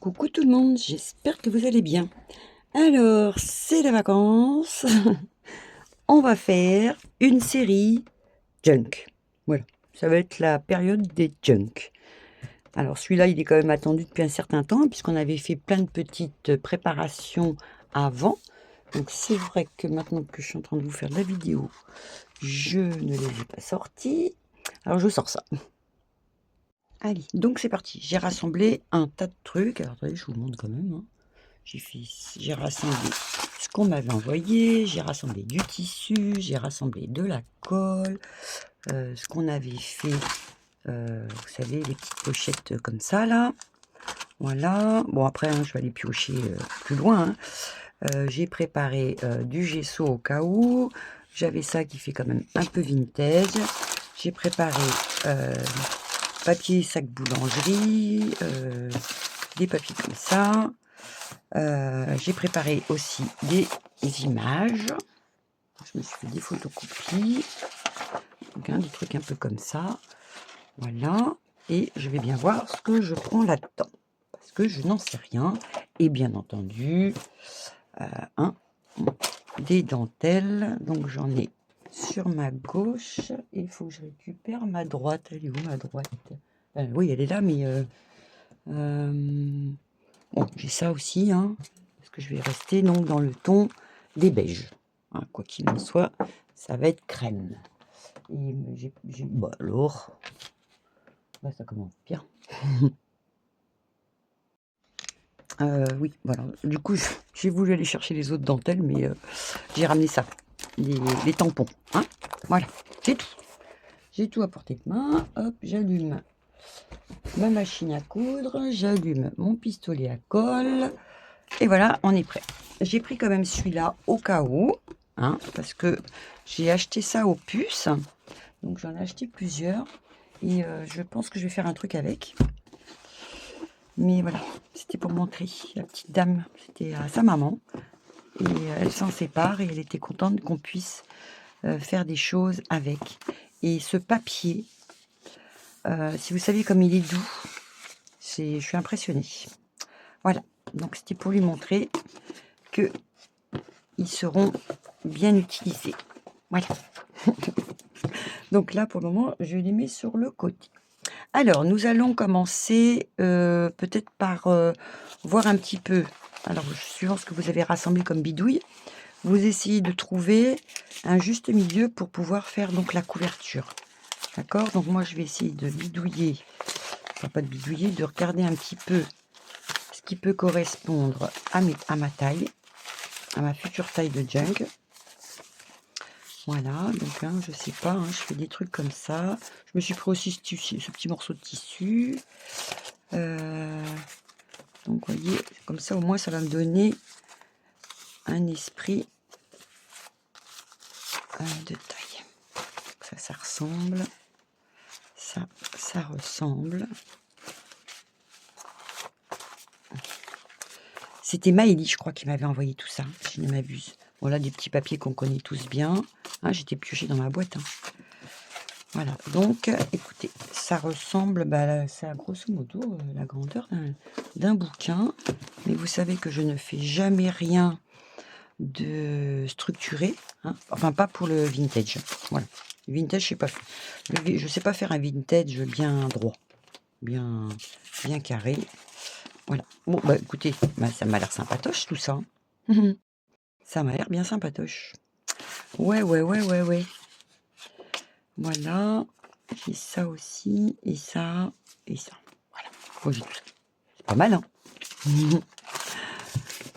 Coucou tout le monde, j'espère que vous allez bien. Alors, c'est les vacances. On va faire une série junk. Voilà, ça va être la période des junk. Alors celui-là, il est quand même attendu depuis un certain temps, puisqu'on avait fait plein de petites préparations avant. Donc c'est vrai que maintenant que je suis en train de vous faire la vidéo, je ne les ai pas sortis. Alors je sors ça. Allez, donc c'est parti. J'ai rassemblé un tas de trucs. Alors attendez, je vous montre quand même, hein. J'ai rassemblé ce qu'on m'avait envoyé, j'ai rassemblé du tissu, j'ai rassemblé de la colle, ce qu'on avait fait, vous savez, les petites pochettes comme ça, là. Voilà. Bon, après, hein, je vais aller piocher plus loin, hein. J'ai préparé du gesso au cas où. J'avais ça qui fait quand même un peu vintage. J'ai préparé papier sac boulangerie, des papiers comme ça. J'ai préparé aussi des images. Je me suis fait des photocopies. Donc, hein, des trucs un peu comme ça. Voilà. Et je vais bien voir ce que je prends là-dedans. Parce que je n'en sais rien. Et bien entendu, des dentelles. Donc j'en ai sur ma gauche. Et il faut que je récupère ma droite. Elle est où ma droite? Oui, elle est là, mais... bon, j'ai ça aussi, hein, parce que je vais rester donc dans le ton des beiges. Hein, quoi qu'il en soit, ça va être crème. Et bah alors, bah ça commence bien. Oui, voilà. Du coup, j'ai voulu aller chercher les autres dentelles, mais j'ai ramené ça, les tampons. Hein, voilà, c'est tout. J'ai tout à portée de main. Hop, j'allume ma machine à coudre, j'allume mon pistolet à colle. Et voilà, on est prêt. J'ai pris quand même celui-là au cas où, hein, parce que j'ai acheté ça aux puces. Donc j'en ai acheté plusieurs. Et je pense que je vais faire un truc avec. Mais voilà, c'était pour montrer. La petite dame, c'était à sa maman. Et elle s'en sépare et elle était contente qu'on puisse faire des choses avec. Et ce papier, si vous saviez comme il est doux, je suis impressionnée. Voilà, donc c'était pour lui montrer que ils seront bien utilisés. Voilà. Donc là, pour le moment, je les mets sur le côté. Alors, nous allons commencer peut-être par voir un petit peu. Alors, suivant ce que vous avez rassemblé comme bidouille, vous essayez de trouver un juste milieu pour pouvoir faire donc la couverture. D'accord? Donc moi, je vais essayer de bidouiller, enfin pas de bidouiller, de regarder un petit peu ce qui peut correspondre à ma taille, à ma future taille de junk. Voilà, donc hein, je sais pas, hein, je fais des trucs comme ça. Je me suis pris aussi ce petit morceau de tissu. Donc vous voyez, comme ça au moins ça va me donner un esprit de taille. Ça ressemble. Ça ressemble. C'était Maëlie, je crois, qui m'avait envoyé tout ça, si je ne m'abuse. Voilà, des petits papiers qu'on connaît tous bien. Hein, j'étais piochée dans ma boîte. Hein. Voilà, donc, écoutez, ça ressemble, bah, c'est à grosso modo la grandeur d'un bouquin. Mais vous savez que je ne fais jamais rien de structuré. Hein. Enfin, pas pour le vintage. Voilà. Le vintage, je sais pas. Je sais pas faire un vintage bien droit, bien carré. Voilà. Bon, bah écoutez, bah, ça m'a l'air sympatoche tout ça. Hein. Ça m'a l'air bien sympatoche. Ouais. Voilà. J'ai ça aussi, et ça, et ça. Voilà. Bon, j'ai tout ça. C'est pas mal, hein.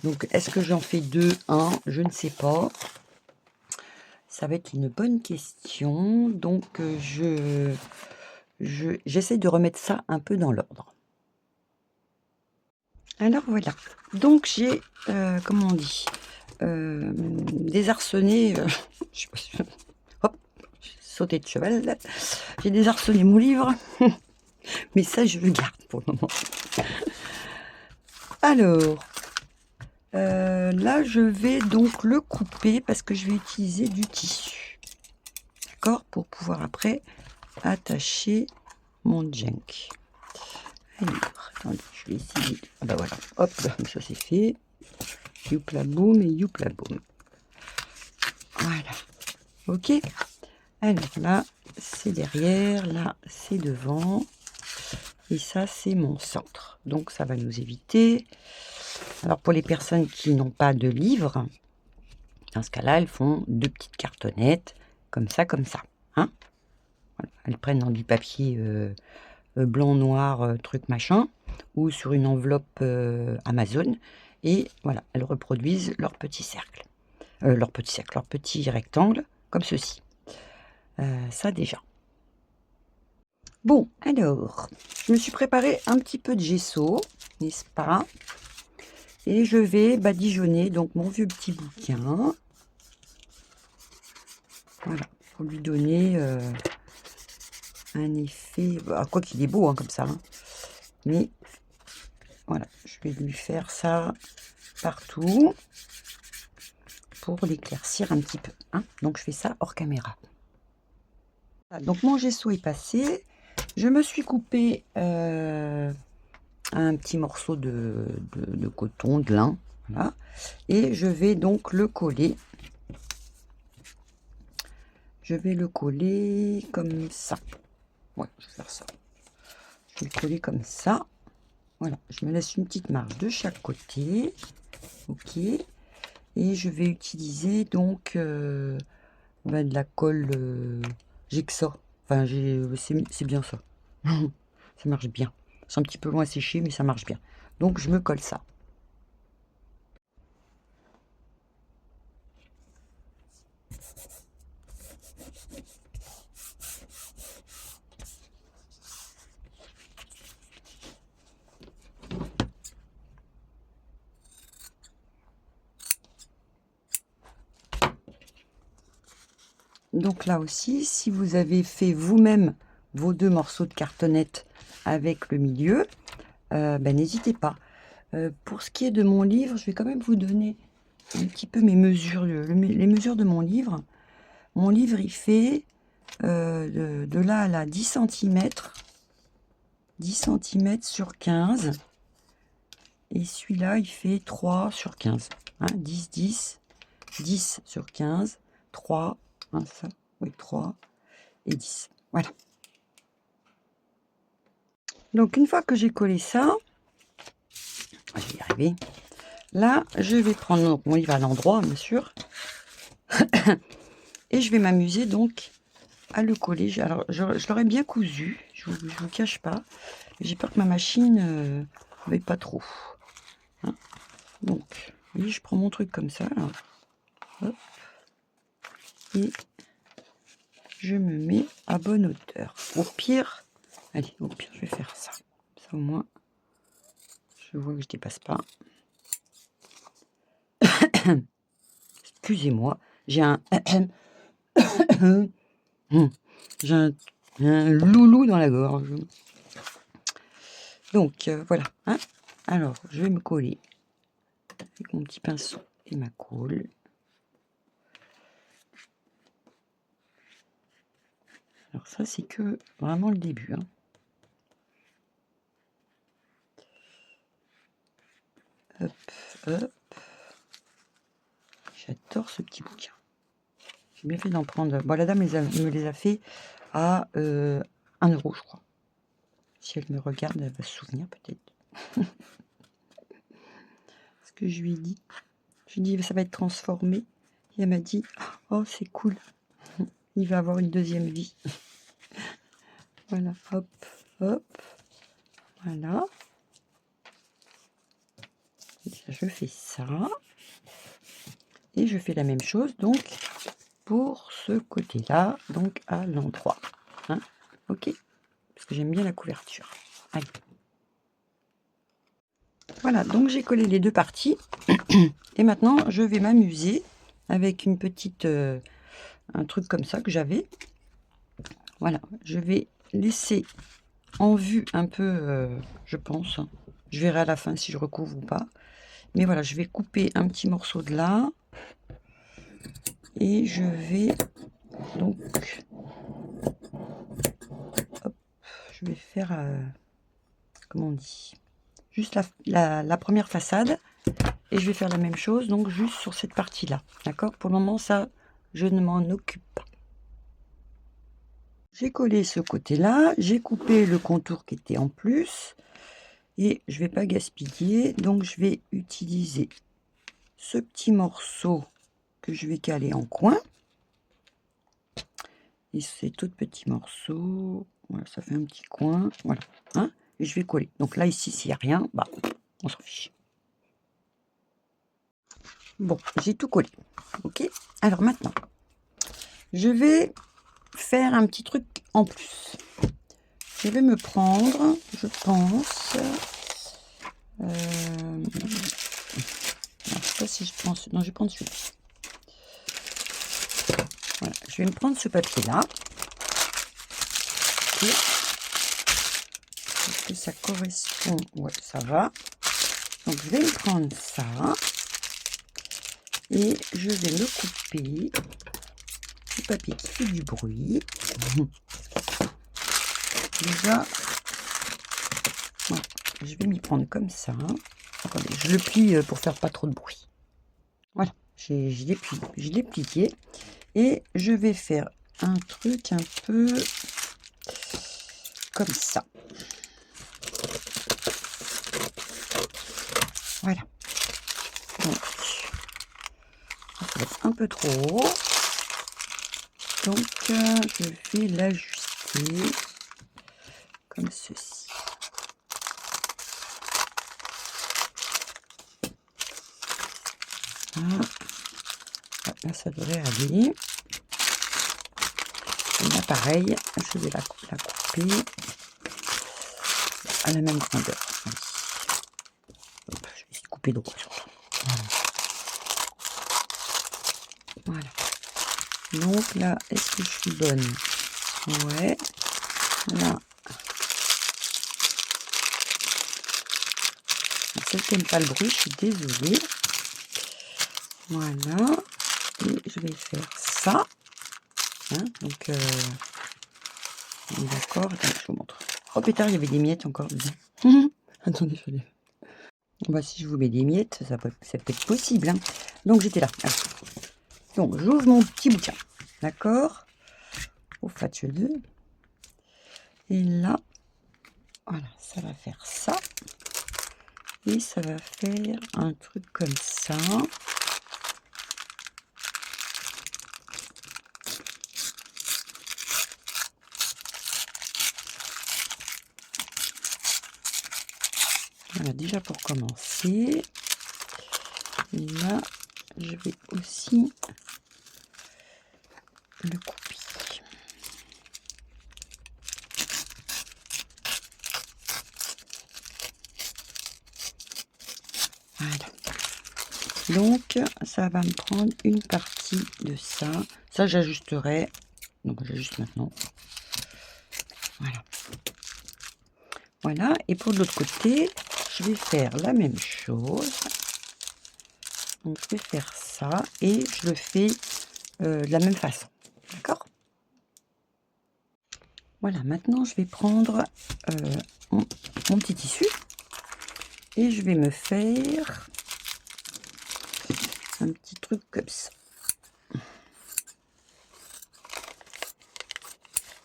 Donc, est-ce que j'en fais deux, un? Je ne sais pas. Ça va être une bonne question. Donc, j'essaie de remettre ça un peu dans l'ordre. Alors, voilà. Donc, j'ai, comment on dit, désarçonné... je sais pas si... Hop, j'ai sauté de cheval. J'ai désarçonné mon livre. Mais ça, je le garde pour le moment. Alors, là, je vais donc le couper parce que je vais utiliser du tissu. D'accord? Pour pouvoir après attacher mon junk. Alors, attendez, je vais essayer. Ah bah voilà, hop, ça c'est fait. Youpla boum et youpla boum. Voilà, ok. Alors là, c'est derrière, là, c'est devant. Et ça, c'est mon centre. Donc, ça va nous éviter. Alors, pour les personnes qui n'ont pas de livre, dans ce cas-là, elles font 2 petites cartonnettes, comme ça, hein. Voilà. Elles prennent dans du papier blanc, noir, truc machin, ou sur une enveloppe Amazon. Et voilà, elles reproduisent leur petit cercle. Leur petit rectangle, comme ceci. Ça déjà. Bon, alors, je me suis préparé un petit peu de gesso, n'est-ce pas? Et je vais badigeonner donc mon vieux petit bouquin. Voilà, pour lui donner un effet... quoi qu'il est beau, hein, comme ça. Hein. Mais voilà, je vais lui faire ça partout pour l'éclaircir un petit peu. Hein. Donc, je fais ça hors caméra. Voilà, donc, mon gesso est passé. Je me suis coupé un petit morceau de coton, de lin. Voilà. Et je vais donc le coller. Je vais le coller comme ça. Ouais, je vais faire ça. Je vais le coller comme ça. Voilà, je me laisse une petite marge de chaque côté. Ok. Et je vais utiliser donc de la colle Jigsaw. Enfin, c'est bien ça. Ça marche bien. C'est un petit peu loin à sécher, mais ça marche bien. Donc, je me colle ça. Donc là aussi, si vous avez fait vous-même vos 2 morceaux de cartonnette avec le milieu, n'hésitez pas. Pour ce qui est de mon livre, je vais quand même vous donner un petit peu mes mesures, les mesures de mon livre. Mon livre, il fait de là à là 10 cm, 10 cm sur 15. Et celui-là, il fait 3 sur 15. Hein, 10, 10, 10 sur 15, 3, hein, ça, oui, 3 et 10. Voilà. Donc, une fois que j'ai collé ça, je vais y arriver. Là, je vais prendre donc, mon livre à l'endroit, bien sûr. Et je vais m'amuser donc à le coller. Alors, je l'aurais bien cousu, je vous cache pas. J'ai peur que ma machine ne veuille pas trop. Hein. Donc, oui, je prends mon truc comme ça. Là. Hop. Et je me mets à bonne hauteur. Au pire, allez, au pire, je vais faire ça. Ça au moins, je vois que je dépasse pas. Excusez-moi, j'ai un... j'ai un loulou dans la gorge. Donc, voilà. Hein. Alors, je vais me coller avec mon petit pinceau et ma colle. Alors ça, c'est que vraiment le début. Hein. Hop, hop. J'adore ce petit bouquin. J'ai bien fait d'en prendre. Bon, la dame me les a fait à 1 €, je crois. Si elle me regarde, elle va se souvenir peut-être. Ce que je lui ai dit. Je lui ai dit, ça va être transformé. Et elle m'a dit, oh, c'est cool. Il va avoir une deuxième vie. Voilà, hop, hop. Voilà. Je fais ça. Et je fais la même chose, donc, pour ce côté-là, donc à l'endroit. Hein, ok. Parce que j'aime bien la couverture. Allez. Voilà, donc j'ai collé les 2 parties. Et maintenant, je vais m'amuser avec une petite... un truc comme ça que j'avais. Voilà, je vais laisser en vue un peu, je pense. Je verrai à la fin si je recouvre ou pas. Mais voilà, je vais couper un petit morceau de là. Et je vais donc... Hop, je vais faire comment on dit, juste la première façade. Et je vais faire la même chose, donc juste sur cette partie-là. D'accord? Pour le moment, ça, je ne m'en occupe pas. J'ai collé ce côté-là, j'ai coupé le contour qui était en plus. Et je vais pas gaspiller, donc je vais utiliser ce petit morceau que je vais caler en coin. Et ces tout petits morceaux, voilà, ça fait un petit coin, voilà, hein, et je vais coller. Donc là, ici, s'il n'y a rien, bah, on s'en fiche. Bon, j'ai tout collé, ok. Alors maintenant, je vais faire un petit truc en plus. Je vais me prendre, je pense, je sais pas si je pense, non, je vais prendre celui-là. Voilà, je vais me prendre ce papier-là. Okay. Est-ce que ça correspond? Ouais, ça va. Donc, je vais me prendre ça. Et je vais me couper du papier qui fait du bruit. Déjà, voilà, je vais m'y prendre comme ça. Attendez, je le plie pour faire pas trop de bruit. Voilà, je l'ai plié. Et je vais faire un truc un peu comme ça. Voilà. Donc, ça va être un peu trop haut. Donc, je vais l'ajuster comme ceci. Voilà. Là, ça devrait aller. Et là, pareil, je vais la couper à la même grandeur. Hop, je vais essayer de couper droit. Voilà. Donc là, est-ce que je suis bonne? Ouais. Là. Celle qui n'aime pas le bruit, je suis désolée. Voilà. Et je vais faire ça. Hein, donc, d'accord. Attends, je vous montre. Oh pétard, il y avait des miettes encore dedans. Attendez, je l'ai. Bah, si je vous mets des miettes, c'est peut-être possible. Hein. Donc, j'étais là. Alors. Donc, j'ouvre mon petit bouquin. D'accord? Au faccio 2. Et là, voilà, ça va faire ça. Et ça va faire un truc comme ça. Voilà, déjà pour commencer. Et là, je vais aussi le couper. Voilà. Donc, ça va me prendre une partie de ça. Ça, j'ajusterai. Donc, j'ajuste maintenant. Voilà. Voilà. Et pour l'autre côté, je vais faire la même chose. Donc, je vais faire ça et je le fais de la même façon. D'accord? Voilà. Maintenant, je vais prendre mon petit tissu et je vais me faire un petit truc comme ça.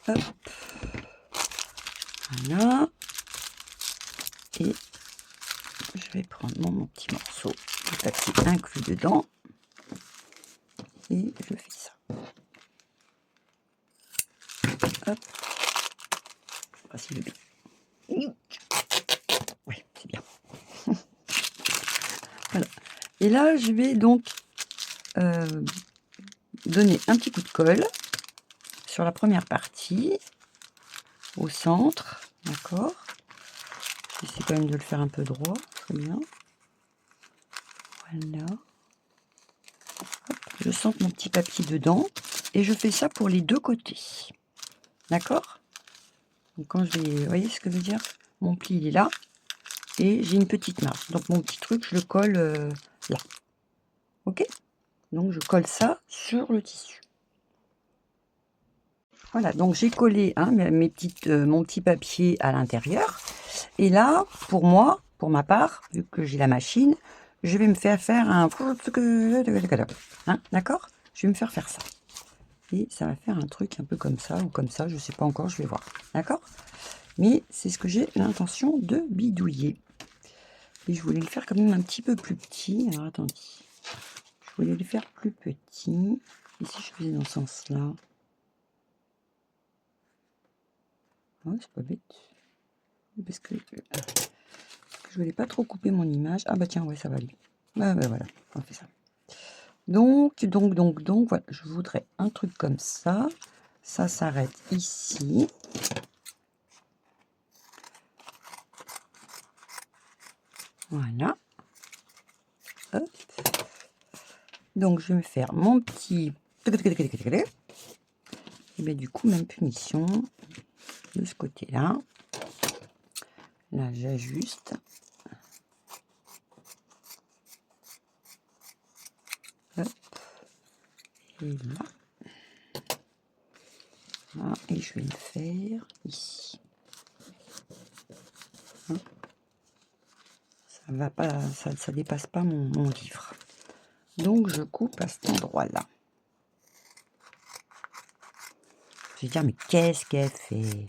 Hop. Voilà. Et je vais prendre mon petit morceau de papier inclus dedans. Et je fais ça. Hop. Voici le bien. Oui, c'est bien. Voilà. Et là, je vais donc donner un petit coup de colle sur la première partie, au centre, d'accord. J'essaie quand même de le faire un peu droit, très bien. Voilà. Hop, je sens mon petit papier dedans et je fais ça pour les deux côtés, d'accord. Donc quand je vais, vous voyez ce que je veux dire, mon pli il est là et j'ai une petite marge. Donc mon petit truc, je le colle là, ok. Donc je colle ça sur le tissu. Voilà, donc j'ai collé hein, mon petit papier à l'intérieur. Et là, pour moi, pour ma part, vu que j'ai la machine, je vais me faire un... Hein, d'accord? Je vais me faire ça. Et ça va faire un truc un peu comme ça, ou comme ça, je sais pas encore, je vais voir. D'accord? Mais c'est ce que j'ai l'intention de bidouiller. Et je voulais le faire quand même un petit peu plus petit. Alors attendez. Je voulais le faire plus petit. Et si je faisais dans ce sens-là? Ouais, c'est pas bête. Parce que je voulais pas trop couper mon image. Ah bah tiens, ouais, ça va aller. Ah bah voilà, on fait ça. Donc, voilà, je voudrais un truc comme ça. Ça s'arrête ici. Voilà. Hop. Donc, je vais me faire mon petit... Et bien, du coup, même punition de ce côté-là. Là, j'ajuste. Hop. Et là. Voilà. Et je vais le faire ici. Hein. Ça va pas, ça dépasse pas mon livre. Donc, je coupe à cet endroit-là. Je vais dire, mais qu'est-ce qu'elle fait?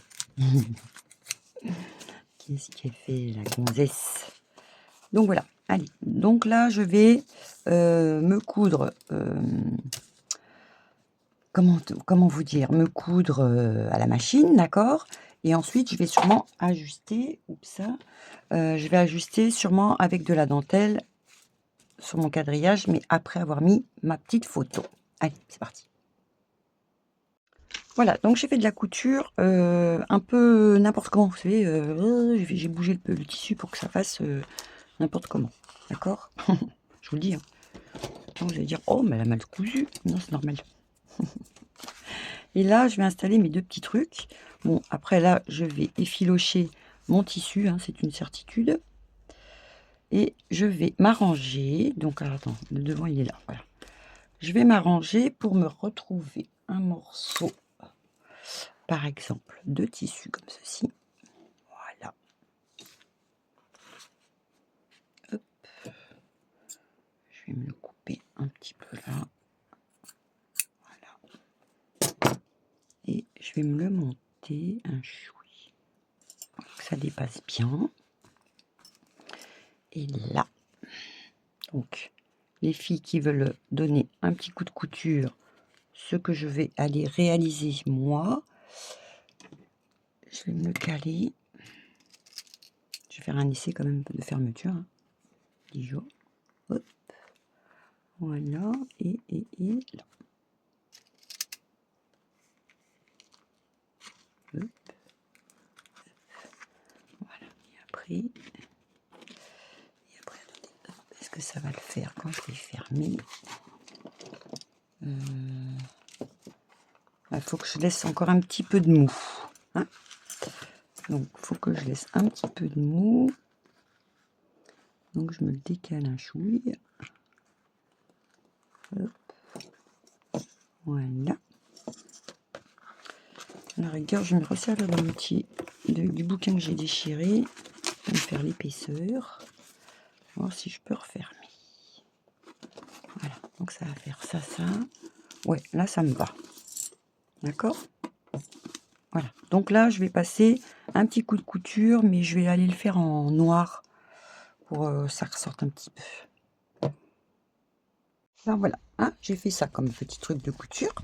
Qu'est-ce qu'elle fait, la gonzesse? Donc, voilà. Allez. Donc, là, je vais me coudre... comment vous dire? Me coudre à la machine, d'accord? Et ensuite, je vais sûrement ajuster... Oups, ça. Je vais ajuster sûrement avec de la dentelle sur mon quadrillage, mais après avoir mis ma petite photo. Allez, c'est parti. Voilà, donc j'ai fait de la couture un peu n'importe comment, vous savez, j'ai bougé le tissu pour que ça fasse n'importe comment, d'accord? Je vous le dis, hein. Donc, vous allez dire, oh, mais elle a mal cousu. Non, c'est normal. Et là, je vais installer mes deux petits trucs. Bon, après là, je vais effilocher mon tissu, hein, c'est une certitude. Et je vais m'arranger. Donc, alors, attends, le devant, il est là, voilà. Je vais m'arranger pour me retrouver un morceau, par exemple, de tissu comme ceci. Voilà. Hop. Je vais me le couper un petit peu là. Voilà. Et je vais me le monter un choui. Que ça dépasse bien. Et là. Donc, les filles qui veulent donner un petit coup de couture, ce que je vais aller réaliser moi, je vais me le caler. Je vais faire un essai quand même de fermeture. Hein. 10 jours. Hop. Voilà. Et là. Hop. Voilà. Et après, est-ce que ça va le faire quand je vais fermer? Il faut que je laisse encore un petit peu de mou. Hein, donc, il faut que je laisse un petit peu de mou. Donc, je me le décale un chouille. Hop. Voilà. À la rigueur, je me resserre le moitié du bouquin que j'ai déchiré. Je vais me faire l'épaisseur. Voir si je peux refermer. Voilà. Donc, ça va faire ça, ça. Ouais, là, ça me va. D'accord? Voilà. Donc là, je vais passer un petit coup de couture, mais je vais aller le faire en noir pour ça ressorte un petit peu. Alors voilà, hein, j'ai fait ça comme petit truc de couture.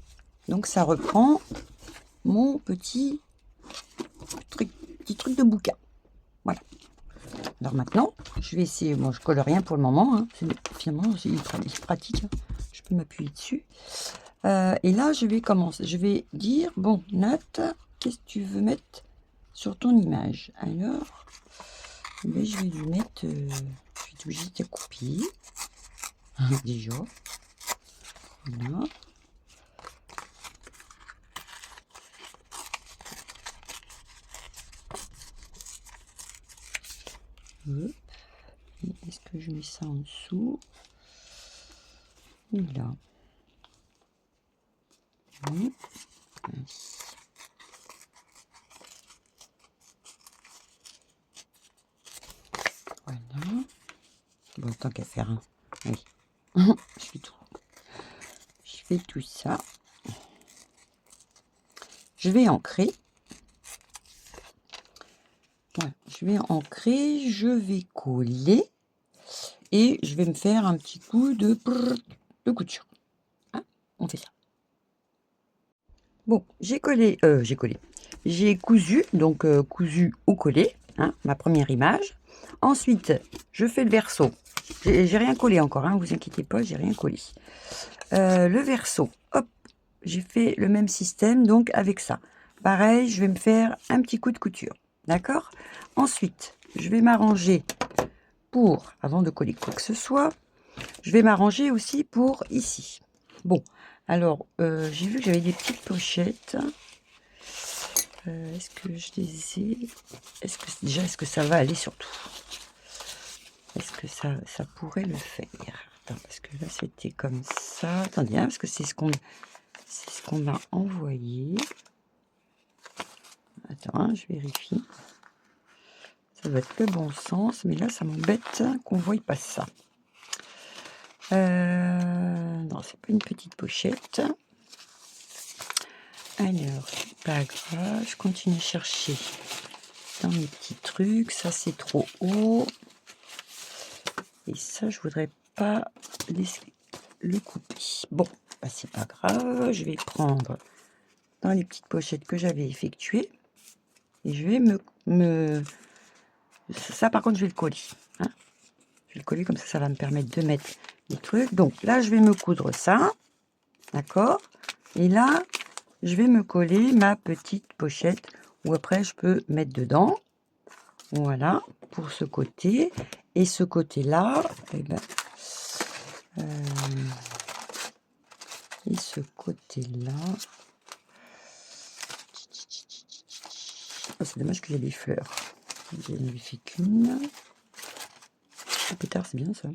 Donc ça reprend mon petit truc de bouquin. Voilà. Alors maintenant, je vais essayer. Bon, je colle rien pour le moment. Hein. Finalement, c'est pratique. Hein. Je peux m'appuyer dessus. Et là, je vais commencer. Je vais dire, bon, Nat, qu'est-ce que tu veux mettre sur ton image? Alors, ben, je vais lui mettre... je vais être obligée de couper. Déjà. Voilà. Est-ce que je mets ça en dessous? Ou là. Oui. Voilà. Bon, tant qu'à faire, hein. Oui. Je fais tout ça. Je vais ancrer. Voilà, je vais ancrer, je vais coller et je vais me faire un petit coup de couture. Hein, on fait ça. Bon, j'ai collé, j'ai cousu, donc cousu ou collé, hein, ma première image. Ensuite, je fais le verso. J'ai rien collé encore, hein, vous inquiétez pas, j'ai rien collé. Le verso, hop, j'ai fait le même système, donc avec ça. Pareil, je vais me faire un petit coup de couture, d'accord? Ensuite, je vais m'arranger pour, avant de coller quoi que ce soit, je vais m'arranger aussi pour ici. Bon, alors, j'ai vu que j'avais des petites pochettes. Est-ce que je les ai? Est-ce que ça va aller surtout? Est-ce que ça pourrait le faire? Attends, parce que là, c'était comme ça. Attendez, hein, parce que c'est ce qu'on m'a envoyé. Attends, hein, je vérifie. Ça doit être le bon sens, mais là, ça m'embête qu'on ne voie pas ça. Non, c'est pas une petite pochette. Alors, c'est pas grave, je continue à chercher dans mes petits trucs. Ça, c'est trop haut. Et ça, je voudrais pas laisser le couper. Bon, bah, c'est pas grave. Je vais prendre dans les petites pochettes que j'avais effectuées. Et je vais Ça, par contre, je vais le coller. Hein. Je vais le coller comme ça va me permettre de mettre les trucs. Donc là, je vais me coudre ça. D'accord? Et là, je vais me coller ma petite pochette où après, je peux mettre dedans. Voilà, pour ce côté. Et ce côté-là, eh ben, et ce côté-là. Oh, c'est dommage qu'il y ait des fleurs. Je n'en ai fait qu'une. Plus tard, c'est bien ça.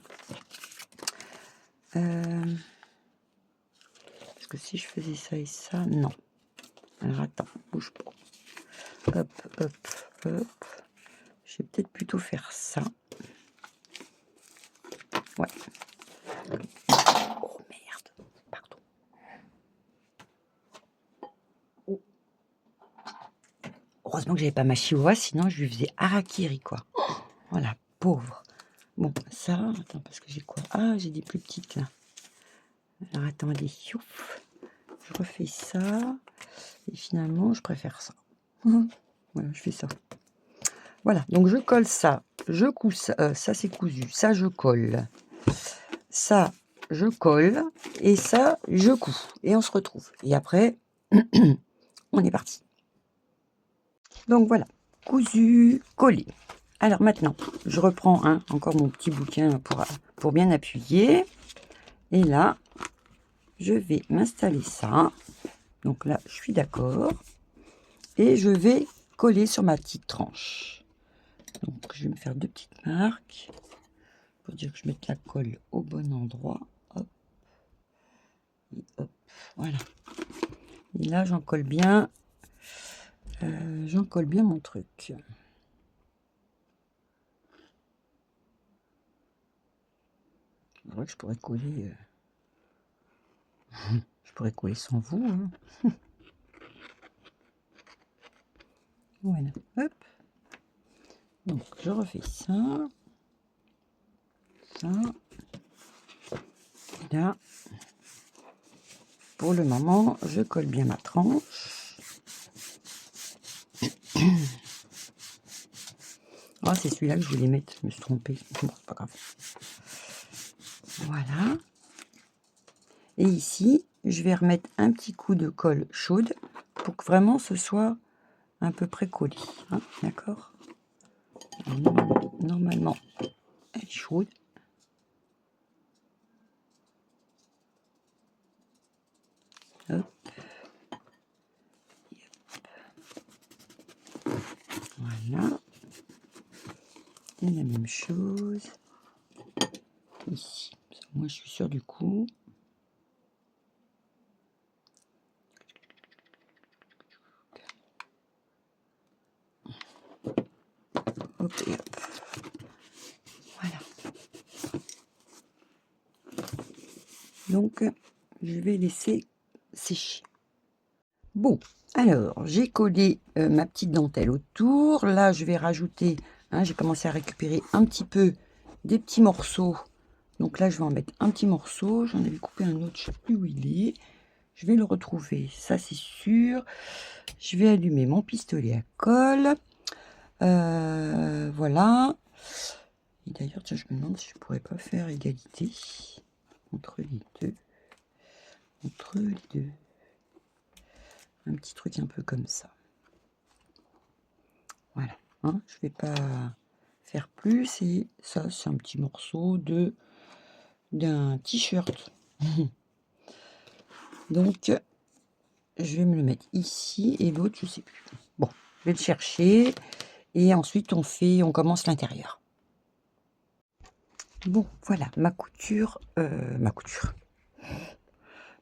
Parce que si je faisais ça et ça, non. Alors attends, bouge pas. Hop, hop, hop. Je vais peut-être plutôt faire ça. Ouais. Oh merde, pardon. Oh. Heureusement que j'avais pas ma chihuahua, sinon je lui faisais harakiri quoi. Voilà, pauvre. Bon, ça, attends, parce que j'ai quoi? Ah, j'ai des plus petites là. Alors attendez, ouf. Je refais ça. Et finalement, je préfère ça. Voilà, je fais ça. Voilà, donc je colle ça. Je couds ça. Ça, c'est cousu. Ça, je colle. Ça, je colle. Et ça, je couds. Et on se retrouve. Et après, on est parti. Donc voilà, cousu, collé. Alors maintenant, je reprends encore mon petit bouquin pour bien appuyer. Et là, je vais m'installer ça. Donc là, je suis d'accord. Et je vais coller sur ma petite tranche. Donc je vais me faire deux petites marques pour dire que je mette la colle au bon endroit. Hop. Et hop. Voilà. Et là, j'en colle bien. Mon truc. C'est vrai que je pourrais coller. Je pourrais coller sans vous. Hein. Voilà. Hop. Donc je refais ça. Ça. Et là. Pour le moment, je colle bien ma tranche. Ah, c'est celui-là que je voulais mettre. Je me suis trompée. Bon, c'est pas grave. Voilà. Et ici, je vais remettre un petit coup de colle chaude pour que vraiment ce soit à peu près collé. Hein, d'accord? Normalement, elle est chaude. Hop. Voilà. Et la même chose ici. Moi, je suis sûre du coup. Hop et hop. Donc, je vais laisser sécher. Bon, alors, j'ai collé ma petite dentelle autour. Là, je vais rajouter, hein, j'ai commencé à récupérer un petit peu des petits morceaux. Donc là, je vais en mettre un petit morceau. J'en avais coupé un autre, je ne sais plus où il est. Je vais le retrouver, ça c'est sûr. Je vais allumer mon pistolet à colle. Voilà. Et d'ailleurs, tiens, je me demande si je pourrais pas faire égalité entre les deux. Entre les deux. Un petit truc un peu comme ça. Voilà. Hein, je vais pas faire plus. Et ça, c'est un petit morceau d'un t-shirt. Donc, je vais me le mettre ici et l'autre, je sais plus. Bon, je vais le chercher. Et ensuite, on commence l'intérieur. Bon, voilà, ma couture.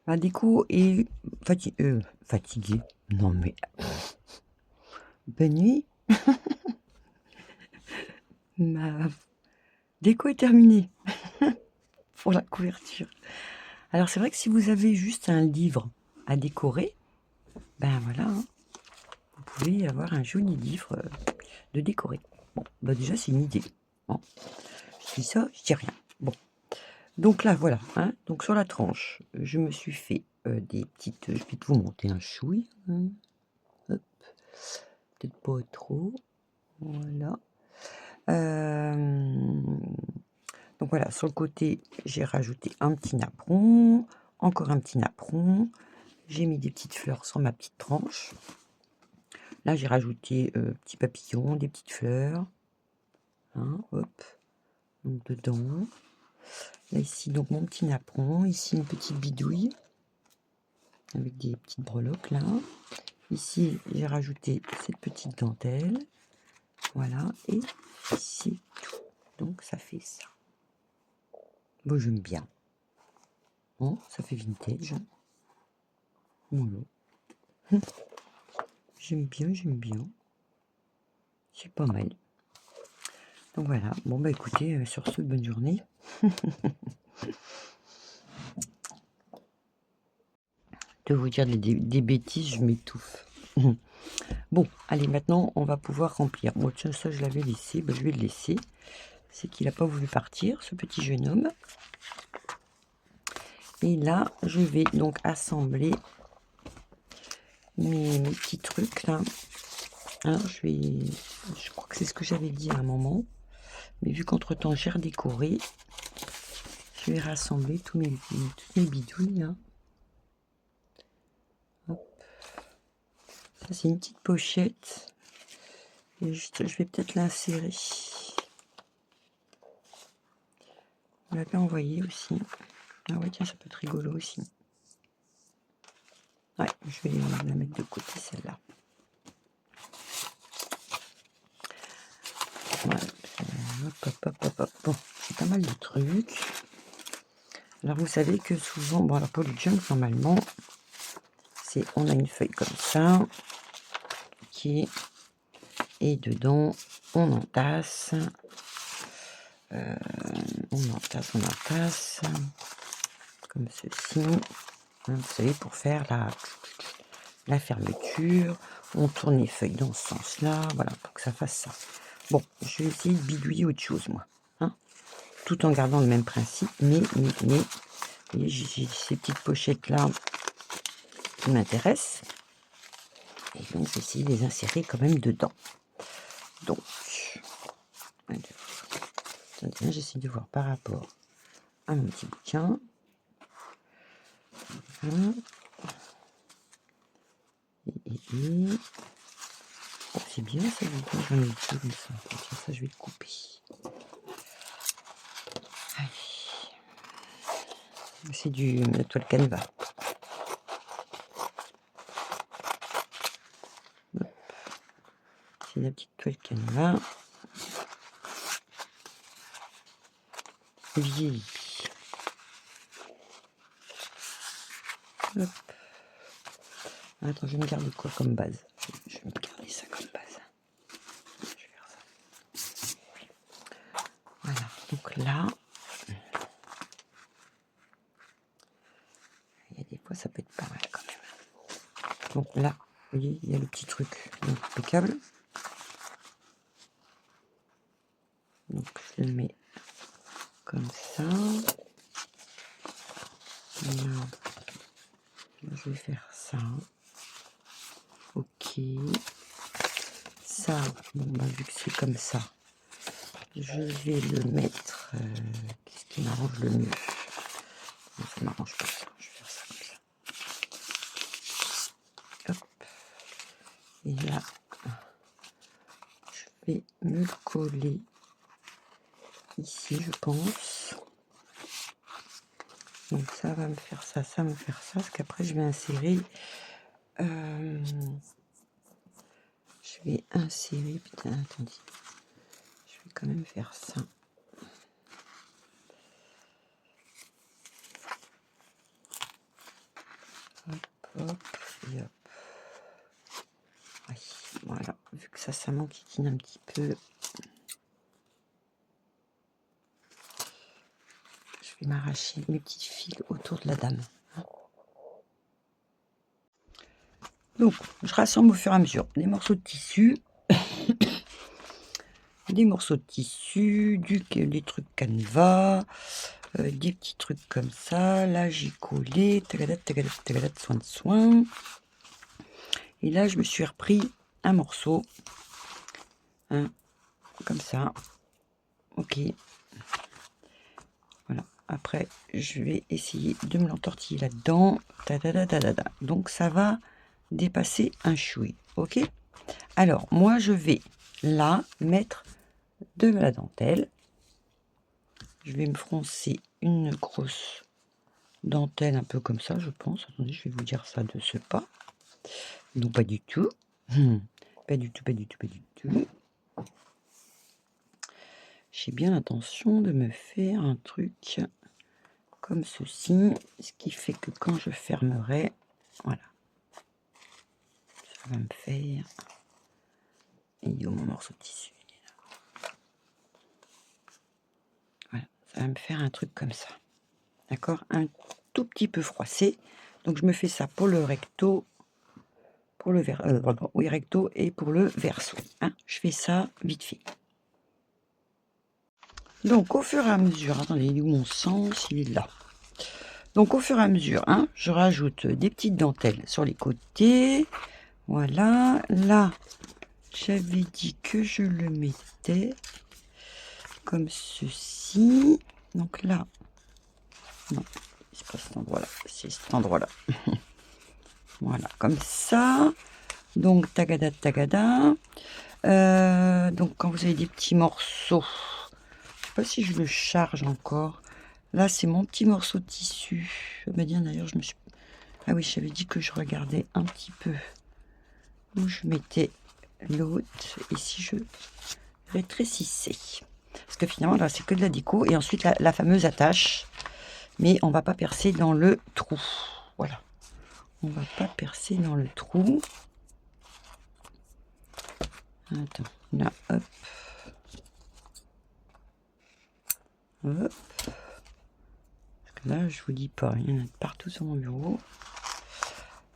Ma déco est fatiguée. Non, mais bonne nuit. Ma déco est terminée pour la couverture. Alors, c'est vrai que si vous avez juste un livre à décorer, ben voilà, hein, vous pouvez avoir un joli livre de décorer. Bon, bah déjà, c'est une idée. Bon, je dis ça, je dis rien. Bon, donc là, voilà. Hein, donc sur la tranche, je me suis fait des petites. Je vais vous monter un chouille. Hein, hop, peut-être pas trop. Voilà. Donc voilà, sur le côté, j'ai rajouté un petit napperon, encore un petit napperon. J'ai mis des petites fleurs sur ma petite tranche. Là, j'ai rajouté petits papillons, des petites fleurs. Hein, hop, donc dedans. Là, ici, donc mon petit napperon. Ici, une petite bidouille avec des petites breloques là. Ici, j'ai rajouté cette petite dentelle. Voilà, et ici, tout. Donc, ça fait ça. Bon, j'aime bien. Bon, ça fait vintage. Voilà. J'aime bien, j'aime bien. C'est pas mal. Donc voilà. Bon, bah écoutez, sur ce, bonne journée. De vous dire des bêtises, je m'étouffe. Bon, allez, maintenant, on va pouvoir remplir. Bon, tiens, ça, je l'avais laissé. Bah, je vais le laisser. C'est qu'il n'a pas voulu partir, ce petit jeune homme. Et là, je vais donc assembler mes petits trucs, là. Hein, je crois que c'est ce que j'avais dit à un moment. Mais vu qu'entre-temps, j'ai redécoré, je vais rassembler toutes mes bidouilles, là. Hop. Ça, c'est une petite pochette. Et je vais peut-être l'insérer. On l'avait envoyé aussi. Ah ouais, tiens, ça peut être rigolo aussi. Ouais, je vais la mettre de côté, celle-là. Ouais. Bon, c'est pas mal de trucs. Alors, vous savez que souvent, bon, alors pour les junk, normalement, on a une feuille comme ça, qui est, et dedans, on entasse. On entasse, comme ceci. Hein, vous savez, pour faire la fermeture, on tourne les feuilles dans ce sens-là, voilà, pour que ça fasse ça. Bon, je vais essayer de bidouiller autre chose, moi, hein, tout en gardant le même principe, mais j'ai ces petites pochettes-là qui m'intéressent, et donc je vais essayer de les insérer quand même dedans. Donc, j'essaie de voir par rapport à mon petit bouquin. Voilà. Oh, c'est bien ça, j'en ai deux comme ça. Tiens, ça, je vais le couper. Allez. C'est la toile canevas. C'est la petite toile canevas. Vieillie. Hop. Attends, je vais me garder quoi comme base? Je vais me garder ça comme base. Je vais faire ça. Voilà, donc là, ça peut être pas mal quand même. Donc là, vous voyez, il y a le petit truc impeccable. Donc je le mets comme ça. Là, je vais faire ça. Ok. Ça, bon, bah, vu que c'est comme ça, je vais le mettre. Qu'est-ce qui m'arrange le mieux? Non, ça m'arrange pas ça. Je vais faire ça comme ça. Hop. Et là, je vais me le coller ici, je pense. Donc ça va me faire ça, ça va me faire ça, parce qu'après je vais insérer. Je vais insérer. Putain, attendez. Je vais quand même faire ça. Hop, hop, et hop. Oui, voilà. Vu que ça m'enquiquine un petit peu. Je vais m'arracher mes petits fils autour de la dame. Donc, je rassemble au fur et à mesure des morceaux de tissu. Des morceaux de tissu, des trucs canevas, des petits trucs comme ça. Là, j'ai collé, tagadat, tagadat, tagadat, soin de soin. Et là, je me suis repris un morceau, hein, comme ça. Ok. Voilà. Après, je vais essayer de me l'entortiller là-dedans. Donc, ça va dépasser un chouï. Ok. Alors, moi, je vais là mettre de la dentelle. Je vais me froncer une grosse dentelle un peu comme ça, je pense. Attendez, je vais vous dire ça de ce pas. Non, pas du tout. Pas du tout, pas du tout, pas du tout. J'ai bien l'intention de me faire un truc comme ceci, ce qui fait que quand je fermerai, voilà, ça va me faire... Il est où mon morceau de tissu? Voilà, ça va me faire un truc comme ça. D'accord? Un tout petit peu froissé. Donc je me fais ça pour le recto, pour le oui, recto et pour le verso. Hein, je fais ça vite fait. Donc au fur et à mesure, attendez, il est où mon sens? Il est là. Donc au fur et à mesure, hein, je rajoute des petites dentelles sur les côtés. Voilà, là, j'avais dit que je le mettais comme ceci. Donc là, non, c'est pas cet endroit-là, c'est cet endroit-là. Voilà, comme ça. Donc tagada, tagada. Donc quand vous avez des petits morceaux, je sais pas si je le charge encore. Là, c'est mon petit morceau de tissu. Bah, d'ailleurs, je me suis... Ah oui, j'avais dit que je regardais un petit peu où je mettais l'autre et si je rétrécissais. Parce que finalement, là, c'est que de la déco. Et ensuite, la fameuse attache. Mais on va pas percer dans le trou. Voilà. On va pas percer dans le trou. Attends, là, hop. Hop. Parce que là, je vous dis pas, il y en a partout sur mon bureau.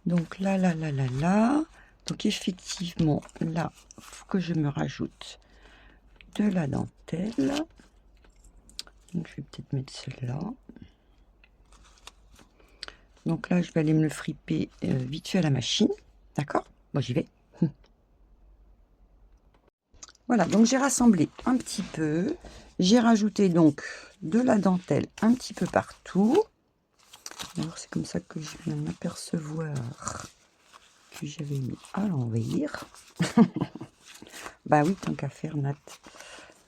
Donc là, là, là, là, là. Donc effectivement, là, il faut que je me rajoute de la dentelle. Donc je vais peut-être mettre celle-là. Donc là, je vais aller me le friper vite fait à la machine. D'accord? Moi, j'y vais. Voilà, donc j'ai rassemblé un petit peu. J'ai rajouté donc de la dentelle un petit peu partout. Alors c'est comme ça que je viens de m'apercevoir que j'avais mis à l'envers. Bah oui, tant qu'à faire, Nat.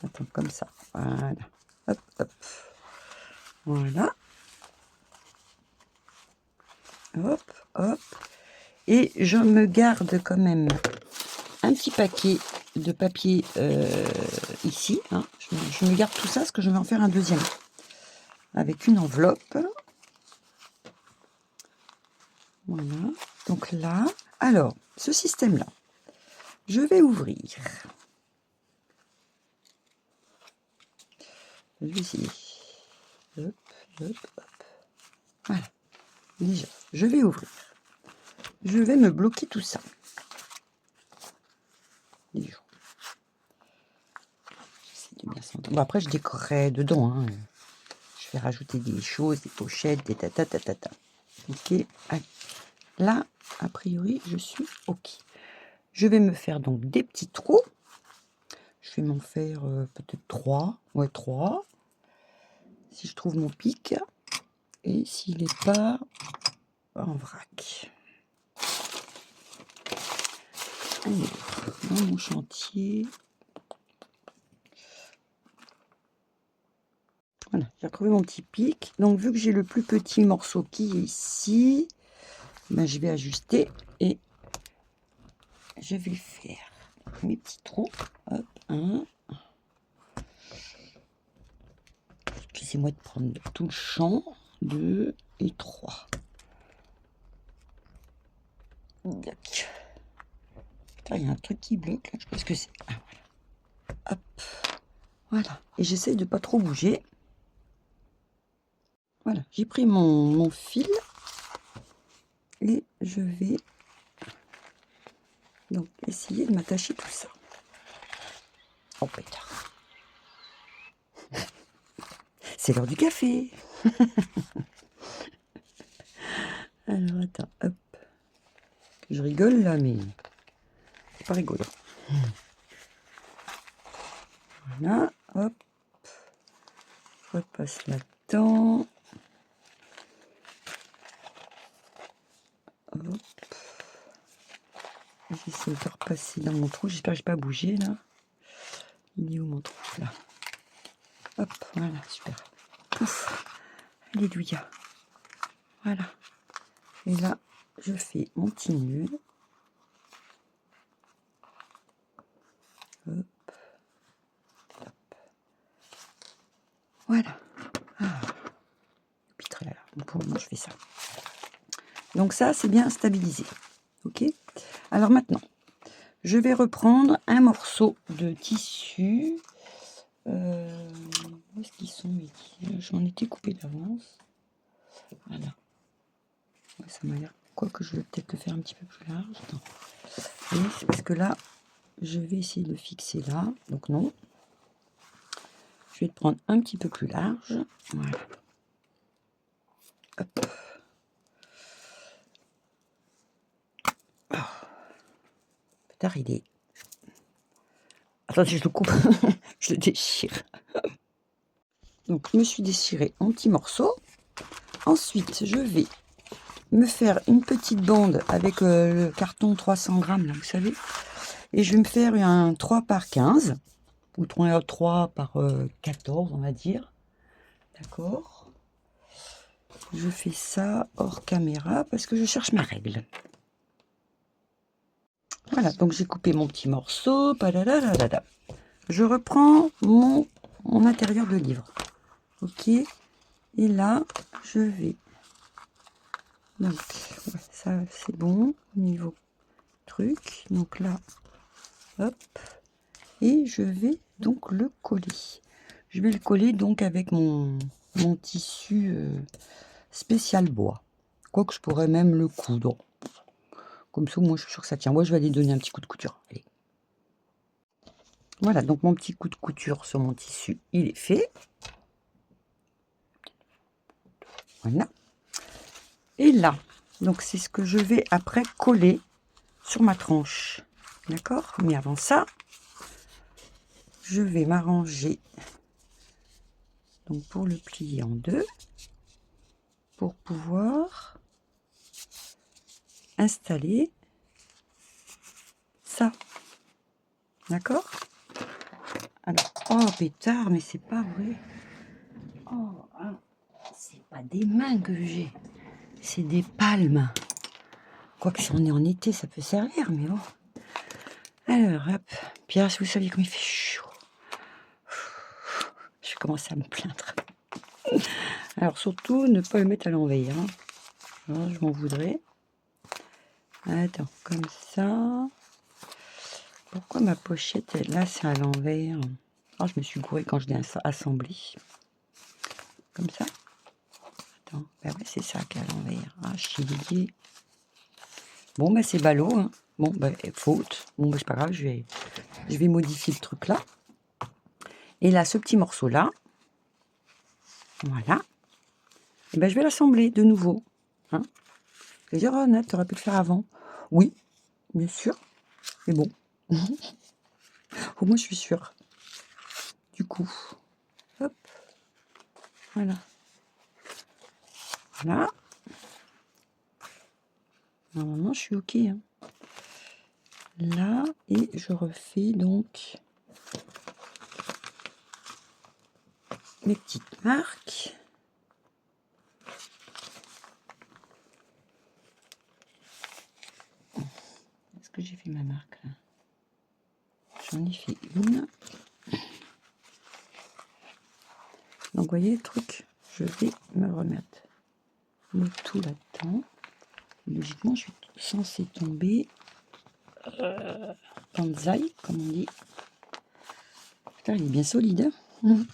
Attends, comme ça. Voilà. Hop, hop. Voilà. Hop, hop. Et je me garde quand même un petit paquet de papier ici. Hein. Je me garde tout ça parce que je vais en faire un deuxième. Avec une enveloppe. Voilà. Donc là, alors, ce système-là, je vais ouvrir. Je vais essayer. Hop, hop, hop. Voilà. Déjà, je vais ouvrir. Je vais me bloquer tout ça. Déjà. J'essaie de bien s'entendre. Bon, après, je décorerai dedans. Hein. Je vais rajouter des choses, des pochettes, des tata. Ok. Allez. Là, a priori, je suis ok. Je vais me faire donc des petits trous. Je vais m'en faire peut-être 3. Ouais, 3. Si je trouve mon pic. Et s'il n'est pas en vrac. Allez, dans mon chantier. Voilà, j'ai retrouvé mon petit pic. Donc, vu que j'ai le plus petit morceau qui est ici, ben, je vais ajuster et je vais faire mes petits trous. Hop, 1. Excusez-moi de prendre tout le champ. 2 et 3. Putain, il y a un truc qui bloque là. Je sais pas ce que c'est. Ah, voilà. Hop. Voilà. Et j'essaie de pas trop bouger. Voilà. J'ai pris mon fil. Et je vais donc essayer de m'attacher tout ça. Oh pétard. C'est l'heure du café. Alors attends, hop. Je rigole là, mais c'est pas rigolo. Voilà, hop. Je repasse là-dedans. Hop. J'essaie de repasser dans mon trou. J'espère que je n'ai pas bougé là. Il est où mon trou là? Hop, voilà, super. Pouf. Alléluia. Voilà. Et là, je fais mon petit nœud. Hop. Hop. Voilà. Ah. Là. Pour moi, je fais ça. Donc ça, c'est bien stabilisé. Ok. Alors maintenant, je vais reprendre un morceau de tissu. Où est-ce qu'ils sont mes tissus? J'en étais coupé d'avance. Voilà. Ouais, ça m'a l'air. Quoique je vais peut-être le faire un petit peu plus large. Attends. Oui, parce que là, je vais essayer de le fixer là. Donc non. Je vais le prendre un petit peu plus large. Voilà. Hop. Oh. Putain, il est. Attendez, je le coupe. Je le déchire. Donc, je me suis déchiré en petits morceaux. Ensuite, je vais me faire une petite bande avec le carton 300 grammes, là, vous savez. Et je vais me faire un 3 par 15 ou 3 par 14, on va dire. D'accord. Je fais ça hors caméra parce que je cherche ma règle. Voilà, donc j'ai coupé mon petit morceau. Je reprends mon intérieur de livre. Ok. Et là, je vais. Donc, ouais, ça c'est bon. Niveau truc. Donc là, hop. Et je vais donc le coller. Je vais le coller donc avec mon tissu spécial bois. Quoique je pourrais même le coudre. Comme ça, moi je suis sûre que ça tient. Moi je vais aller donner un petit coup de couture. Allez. Voilà, donc mon petit coup de couture sur mon tissu, il est fait. Voilà. Et là, donc c'est ce que je vais après coller sur ma tranche. D'accord? Mais avant ça, je vais m'arranger donc pour le plier en deux, pour pouvoir installer ça. D'accord? Alors, oh pétard, mais c'est pas vrai. Oh, hein, c'est pas des mains que j'ai, c'est des palmes. Quoique si on est en été, ça peut servir, mais bon. Alors, hop. Pierre, si vous saviez comme il fait chaud. Je vais commencer à me plaindre. Alors, surtout, ne pas le mettre à l'envers. Hein. Alors, je m'en voudrais. Attends, comme ça. Pourquoi ma pochette, là, c'est à l'envers? Oh, je me suis gourée quand je l'ai assemblée. Comme ça. Attends. Attends, ben ouais, c'est ça qui est à l'envers. Ah, chier. Bon, ben c'est ballot, hein. Bon, ben faute. Bon, ben c'est pas grave, je vais modifier le truc là. Et là, ce petit morceau là, voilà. Et ben je vais l'assembler de nouveau. Hein. Je vais dire, oh Nat, t'aurais pu le faire avant. Oui, bien sûr. Mais bon. Au moins, je suis sûre. Du coup, hop. Voilà. Voilà. Normalement, je suis OK. Hein. Là, et je refais donc mes petites marques. Est-ce que j'ai fait ma marque là? J'en ai fait une. Donc, vous voyez le truc, je vais me remettre le tout là-dedans. Logiquement, je suis censée tomber banzai, comme on dit. Putain, il est bien solide. Hein.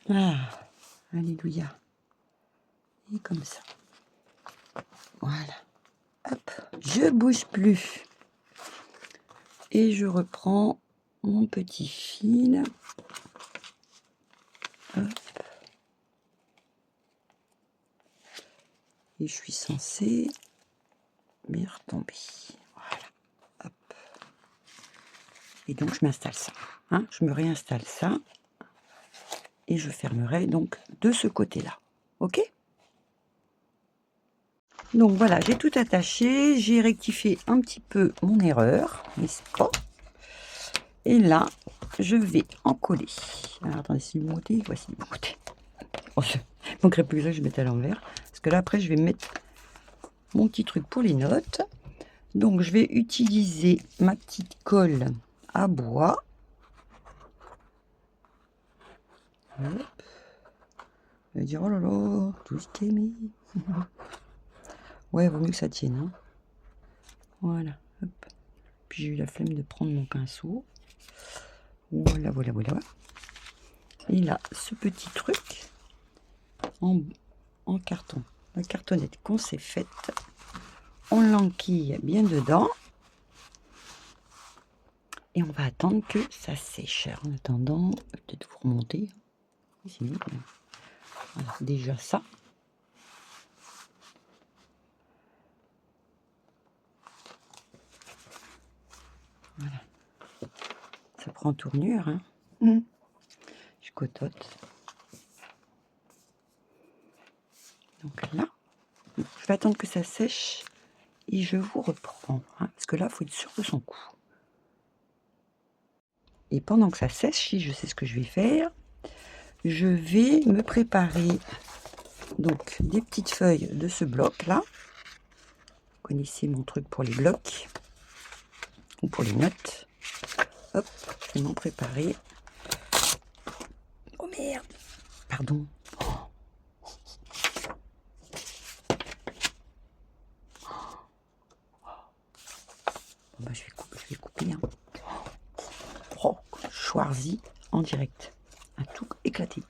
Ah, alléluia. Et comme ça. Voilà. Hop, je bouge plus. Et je reprends mon petit fil. Hop. Et je suis censée m'y retomber. Voilà. Hop. Et donc, je m'installe ça. Hein, je me réinstalle ça. Et je fermerai donc de ce côté-là. OK? Donc voilà, j'ai tout attaché. J'ai rectifié un petit peu mon erreur, n'est-ce pas? Et là, je vais en coller. Alors, attendez, c'est le côté. Voici le côté. Oh, il manquerait plus que ça, je vais mettre à l'envers. Parce que là, après, je vais mettre mon petit truc pour les notes. Donc, je vais utiliser ma petite colle à bois. Hop. Je vais dire, oh là là, tout ce qui est mis. Ouais, vaut mieux que ça tienne. Hein. Voilà. Hop. Puis, j'ai eu la flemme de prendre mon pinceau. Voilà, voilà, voilà. Et là, ce petit truc en carton. La cartonnette qu'on s'est faite. On l'enquille bien dedans. Et on va attendre que ça sèche. En attendant, peut-être vous remonter. C'est mieux. Voilà, déjà ça. Voilà. Ça prend tournure. Hein. Je cotote. Donc là, je vais attendre que ça sèche et je vous reprends. Hein, parce que là, il faut être sûr de son coup. Et pendant que ça sèche, si je sais ce que je vais faire, je vais me préparer donc des petites feuilles de ce bloc là. Vous connaissez mon truc pour les blocs ou pour les notes. Hop, je vais m'en préparer. Oh merde, pardon. Bon, bah, je vais couper. Hein. Oh, Schwarzy en direct. Un tout éclaté.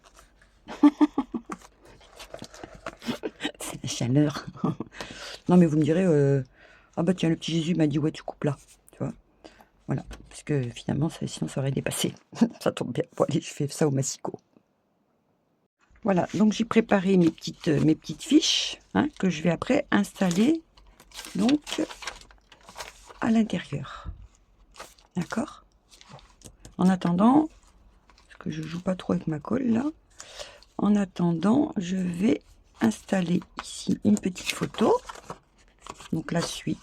C'est la chaleur. Non, mais vous me direz, ah bah tiens, le petit Jésus m'a dit, ouais, tu coupes là. Tu vois. Voilà. Parce que finalement, sinon, ça aurait dépassé. Ça tombe bien. Bon, allez, je fais ça au massicot. Voilà. Donc, j'ai préparé mes petites fiches hein, que je vais après installer donc à l'intérieur. D'accord? En attendant, parce que je joue pas trop avec ma colle là, en attendant, je vais installer ici une petite photo. Donc la suite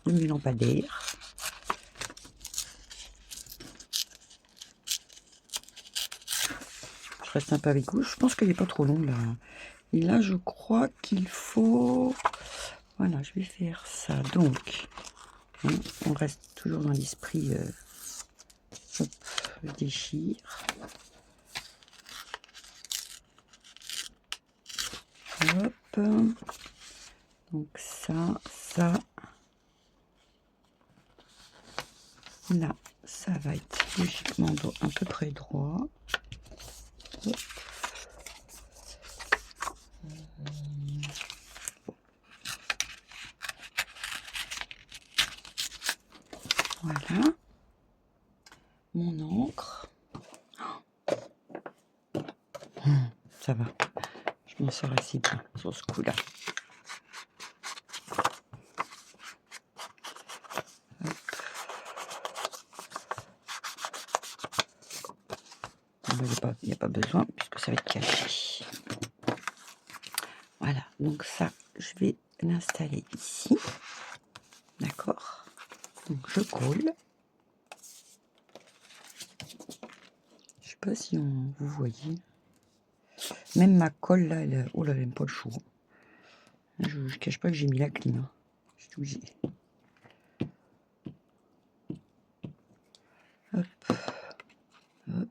de mes lampadaires. Je reste un peu avec vous. Je pense qu'elle n'est pas trop longue là. Et là, je crois qu'il faut... Voilà, je vais faire ça. Donc, hein, on reste toujours dans l'esprit... Hop, je déchire. Hop. Donc ça. Là, ça va être logiquement à peu près droit. Hop. Voilà. Mon encre. Ça va. Je m'en sors assez bien sur ce coup-là. Il n'y a pas besoin puisque ça va être caché. Voilà, donc ça, je vais l'installer ici. D'accord. Donc je colle. Je sais pas si vous voyez. Même ma colle là, elle, oh là, elle aime pas le chaud. Je ne cache pas que j'ai mis la clim. Hein. Je suis obligée. Hop. Hop.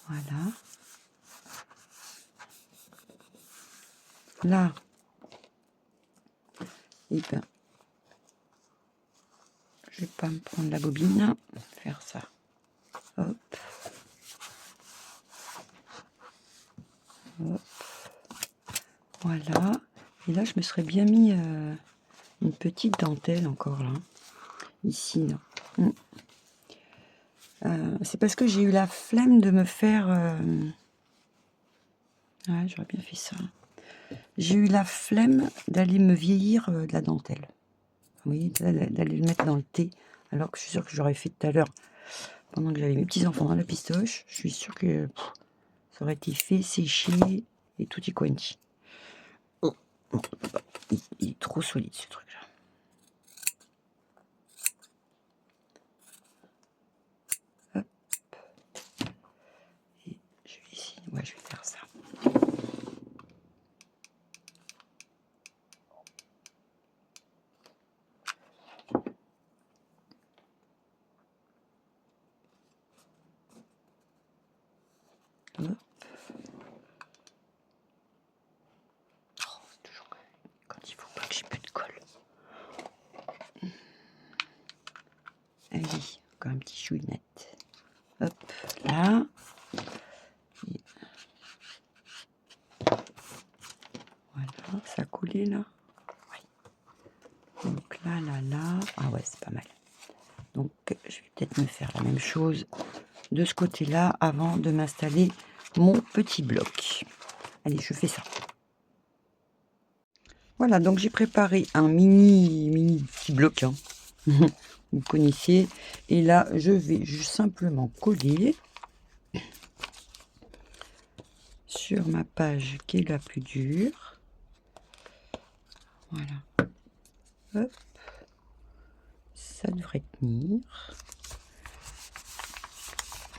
Voilà. Là. Et ben. Je vais pas me prendre la bobine. Faire ça. Hop. Hop. Voilà. Et là, je me serais bien mis une petite dentelle encore là. Ici. Là. C'est parce que j'ai eu la flemme de me faire... Ouais, j'aurais bien fait ça. J'ai eu la flemme d'aller me vieillir de la dentelle. Oui, d'aller le mettre dans le thé. Alors que je suis sûre que j'aurais fait tout à l'heure, pendant que j'avais mes petits-enfants dans la pistoche. Je suis sûre que ça aurait été fait, séché et tutti quanti. Oh, il est trop solide ce truc-là. Hop. Et je vais ici. Ouais, je vais faire ça. Hop. Oh, toujours quand il faut pas que j'ai plus de colle. Allez, encore un petit chouinette. Hop, là. Et voilà, ça a collé là. Oui. Donc là. Ah ouais, c'est pas mal. Donc je vais peut-être me faire la même chose de ce côté-là avant de m'installer mon petit bloc. Allez, je fais ça. Voilà, donc j'ai préparé un mini petit bloc. Hein. Vous connaissez. Et là, je vais juste simplement coller sur ma page qui est la plus dure. Voilà. Hop. Ça devrait tenir.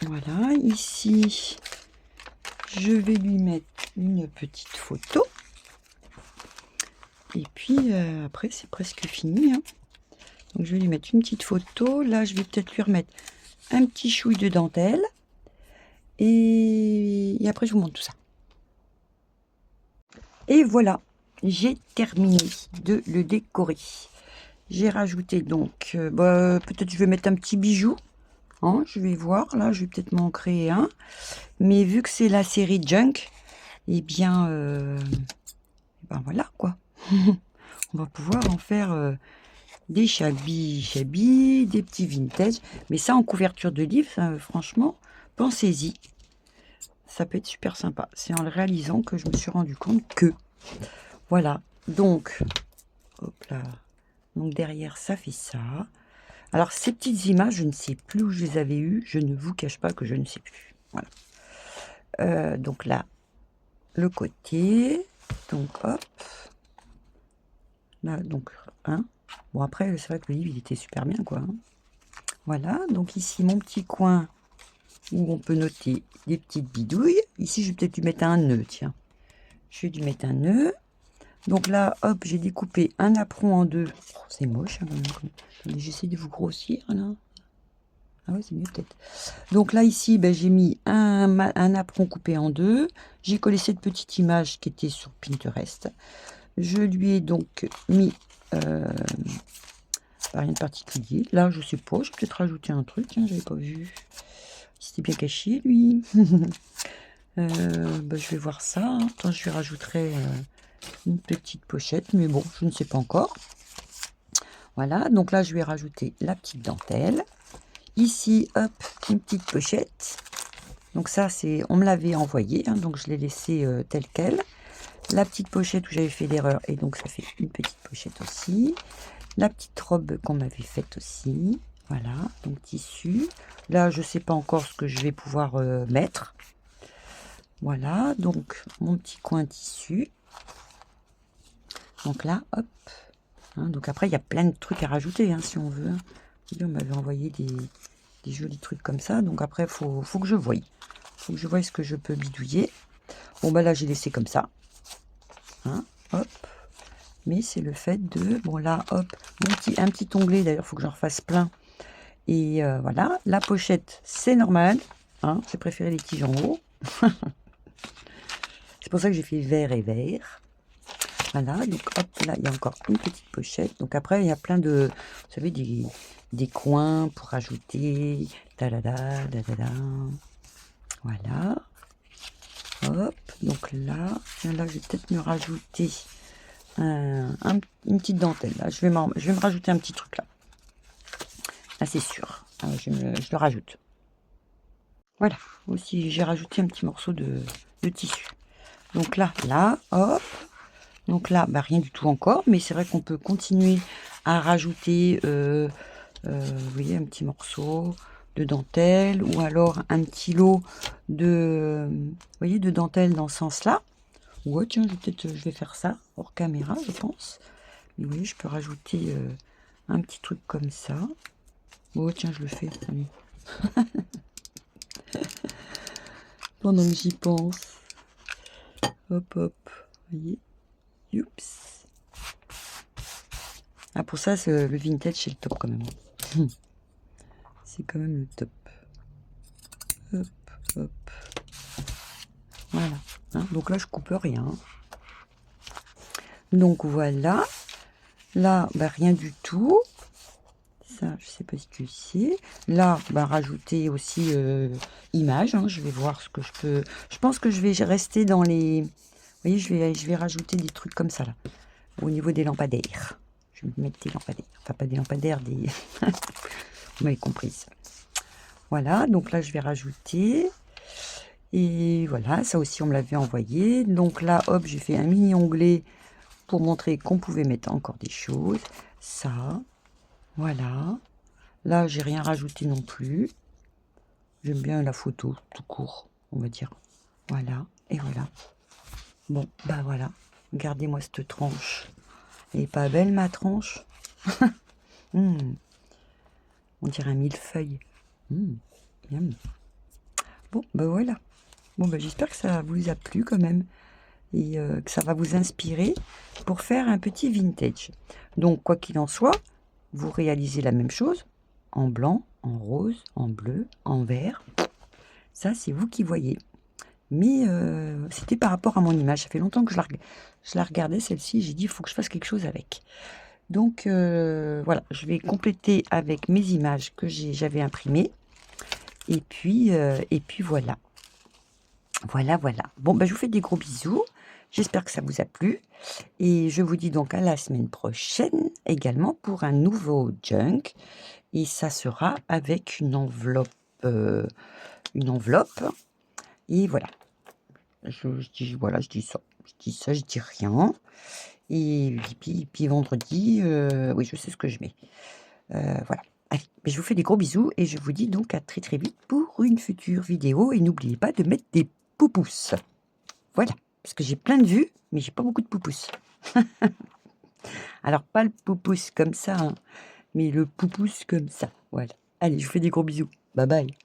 Voilà. Ici, je vais lui mettre une petite photo. Et puis, après, c'est presque fini. Hein. Donc, je vais lui mettre une petite photo. Là, je vais peut-être lui remettre un petit chouille de dentelle. Et après, je vous montre tout ça. Et voilà, j'ai terminé de le décorer. J'ai rajouté donc, peut-être je vais mettre un petit bijou. Hein, je vais voir, là, je vais peut-être m'en créer un. Mais vu que c'est la série Junk, eh bien voilà, quoi. On va pouvoir en faire des shabby, des petits vintage. Mais ça, en couverture de livre, ça, franchement, pensez-y. Ça peut être super sympa. C'est en le réalisant que je me suis rendu compte que... Voilà. Donc, hop là. Donc, derrière, ça fait ça. Alors, ces petites images, je ne sais plus où je les avais eues. Je ne vous cache pas que je ne sais plus. Voilà. Donc là, le côté. Donc, hop. Là, donc, hein. Bon, après, c'est vrai que le livre, il était super bien, quoi. Hein. Voilà. Donc, ici, mon petit coin où on peut noter des petites bidouilles. Ici, je vais peut-être lui mettre un nœud, tiens. Je vais lui mettre un nœud. Donc là, hop, j'ai découpé un apron en deux. Oh, c'est moche, hein, j'essaie de vous grossir, là. Ah ouais, c'est mieux peut-être. Donc là, ici, ben, j'ai mis un apron coupé en deux. J'ai collé cette petite image qui était sur Pinterest. Je lui ai donc mis... rien de particulier. Là, je sais pas, j'ai peut-être rajouté un truc, hein, j'avais pas vu. C'était bien caché, lui. Je vais voir ça. Hein. Attends, je lui rajouterai une petite pochette, mais bon, je ne sais pas encore. Voilà, donc là, je vais rajouter la petite dentelle. Ici, hop, une petite pochette. Donc ça, on me l'avait envoyé, hein, donc je l'ai laissé tel quel. La petite pochette où j'avais fait l'erreur, et donc ça fait une petite pochette aussi. La petite robe qu'on m'avait faite aussi. Voilà, donc tissu. Là, je ne sais pas encore ce que je vais pouvoir mettre. Voilà, donc mon petit coin tissu. Donc là, hop. Hein, donc après, il y a plein de trucs à rajouter, hein, si on veut. On m'avait envoyé des jolis trucs comme ça. Donc après, faut que je voie. Faut que je voie ce que je peux bidouiller. Bon, bah là, j'ai laissé comme ça. Hein, hop. Mais c'est le fait de... Bon, là, hop. Un petit onglet, d'ailleurs, il faut que j'en refasse plein. Et voilà. La pochette, c'est normal. Hein, j'ai préféré les tiges en haut. C'est pour ça que j'ai fait vert et vert. Voilà, donc hop, là, il y a encore une petite pochette. Donc après, il y a plein de, vous savez, des coins pour rajouter. Voilà. Hop, donc là, je vais peut-être me rajouter une petite dentelle. Là, je vais me rajouter un petit truc là. Là, c'est sûr. Je le rajoute. Voilà, aussi, j'ai rajouté un petit morceau de tissu. Donc là, hop. Donc là, bah, rien du tout encore, mais c'est vrai qu'on peut continuer à rajouter, vous voyez, un petit morceau de dentelle, ou alors un petit lot de, vous voyez, de dentelle dans ce sens-là. Ouais, tiens, je vais faire ça hors caméra, je pense. Mais vous voyez, je peux rajouter un petit truc comme ça. Oh, tiens, je le fais. Allez. Pendant que j'y pense. Hop, hop. Vous voyez. Youps. Ah, pour ça, le vintage, c'est le top quand même. C'est quand même le top. Hop, hop. Voilà. Hein, donc là, je coupe rien. Donc voilà. Là, bah, rien du tout. Ça, je sais pas si tu le sais. Là, bah, rajouter aussi image. Hein, je vais voir ce que je peux. Je pense que je vais rester dans les. Vous voyez, je vais rajouter des trucs comme ça là. Au niveau des lampadaires. Je vais mettre des lampadaires. Enfin, pas des lampadaires, des. Vous m'avez comprise. Voilà, donc là, je vais rajouter. Et voilà, ça aussi, on me l'avait envoyé. Donc là, hop, j'ai fait un mini onglet pour montrer qu'on pouvait mettre encore des choses. Ça, voilà. Là, j'ai rien rajouté non plus. J'aime bien la photo, tout court, on va dire. Voilà, et voilà. Bon, bah voilà. Regardez-moi cette tranche. Elle est pas belle, ma tranche? On dirait un millefeuille. Miam. Bon, bah voilà. Bon, bah j'espère que ça vous a plu quand même. Et que ça va vous inspirer pour faire un petit vintage. Donc, quoi qu'il en soit, vous réalisez la même chose en blanc, en rose, en bleu, en vert. Ça, c'est vous qui voyez. Mais c'était par rapport à mon image. Ça fait longtemps que je la regardais, celle-ci. J'ai dit, il faut que je fasse quelque chose avec. Donc, voilà, je vais compléter avec mes images que j'avais imprimées. Et puis voilà. Voilà. Bon, ben, je vous fais des gros bisous. J'espère que ça vous a plu. Et je vous dis donc à la semaine prochaine également pour un nouveau junk. Et ça sera avec une enveloppe. Et voilà. Je dis ça. Je dis rien. Et puis vendredi, oui, je sais ce que je mets. Voilà. Allez, je vous fais des gros bisous et je vous dis donc à très très vite pour une future vidéo. Et n'oubliez pas de mettre des pouces. Voilà, parce que j'ai plein de vues, mais j'ai pas beaucoup de pouces. Alors, pas le pouce comme ça, hein, mais le pouce comme ça. Voilà. Allez, je vous fais des gros bisous. Bye bye.